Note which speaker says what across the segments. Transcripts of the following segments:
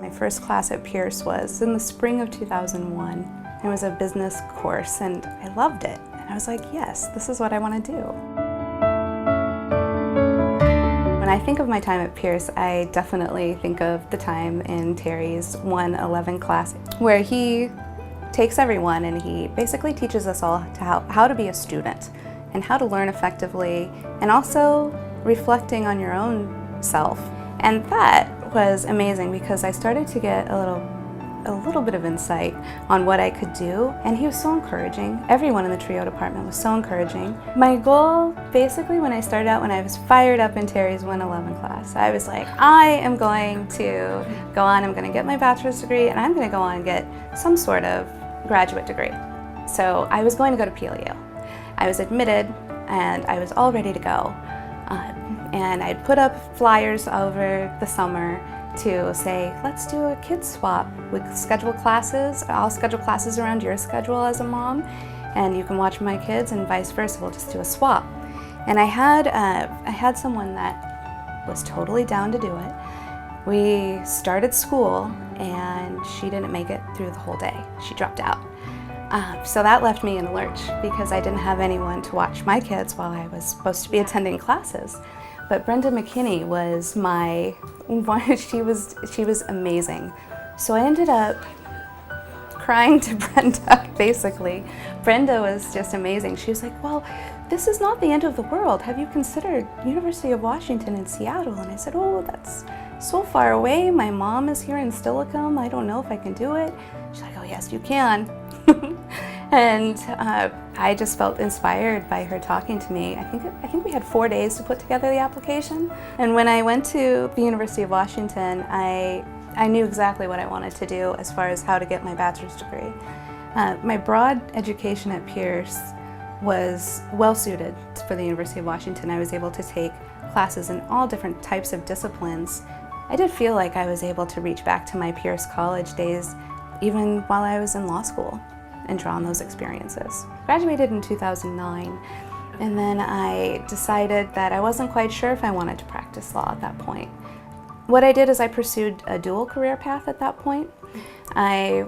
Speaker 1: My first class at Pierce was in the spring of 2001. It was a business course and I loved it. And I was like, yes, this is what I want to do. When I think of my time at Pierce, I definitely think of the time in Terry's 111 class, where he takes everyone and he basically teaches us all how to be a student and how to learn effectively, and also reflecting on your own self. And that was amazing because I started to get a little bit of insight on what I could do, and he was so encouraging. Everyone in the trio department was so encouraging. My goal, basically, when I started out, when I was fired up in Terry's 111 class, I was like, I am going to go on, I'm going to get my bachelor's degree, and I'm going to go on and get some sort of graduate degree. So I was going to go to PLU. I was admitted, and I was all ready to go. And I'd put up flyers over the summer to say, let's do a kids swap. We schedule classes. I'll schedule classes around your schedule as a mom, and you can watch my kids, and vice versa. We'll just do a swap. And I had someone that was totally down to do it. We started school, and she didn't make it through the whole day. She dropped out. So that left me in a lurch because I didn't have anyone to watch my kids while I was supposed to be attending classes. But Brenda McKinney was my one. She was amazing. So I ended up crying to Brenda, basically. Brenda was just amazing. She was like, well, this is not the end of the world. Have you considered University of Washington in Seattle? And I said, oh, that's so far away. My mom is here in Steilacoom. I don't know if I can do it. She's like, oh, yes, you can. And I just felt inspired by her talking to me. I think we had 4 days to put together the application. And when I went to the University of Washington, I knew exactly what I wanted to do as far as how to get my bachelor's degree. My broad education at Pierce was well suited for the University of Washington. I was able to take classes in all different types of disciplines. I did feel like I was able to reach back to my Pierce college days even while I was in law school and draw on those experiences. Graduated in 2009, and then I decided that I wasn't quite sure if I wanted to practice law at that point. What I did is I pursued a dual career path at that point. I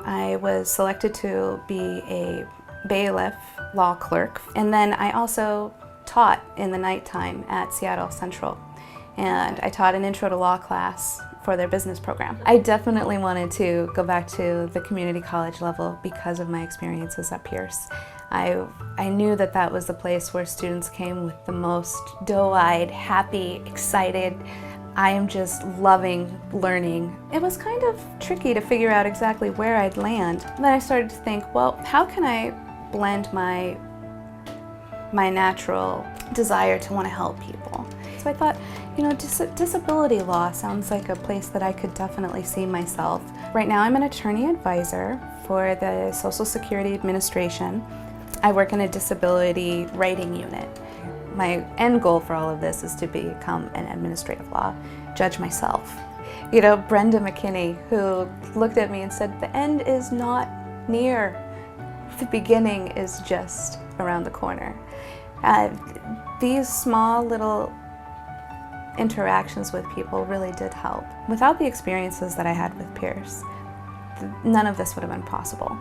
Speaker 1: was selected to be a bailiff law clerk, and then I also taught in the nighttime at Seattle Central, and I taught an intro to law class for their business program. I definitely wanted to go back to the community college level because of my experiences at Pierce. I knew that that was the place where students came with the most doe-eyed, happy, excited, I am just loving learning. It was kind of tricky to figure out exactly where I'd land. Then I started to think, well, how can I blend my natural desire to want to help people? So I thought, you know, disability law sounds like a place that I could definitely see myself. Right now I'm an attorney advisor for the Social Security Administration. I work in a disability writing unit. My end goal for all of this is to become an administrative law judge myself. You know, Brenda McKinney, who looked at me and said, the end is not near. The beginning is just around the corner. These small little interactions with people really did help. Without the experiences that I had with Pierce, none of this would have been possible.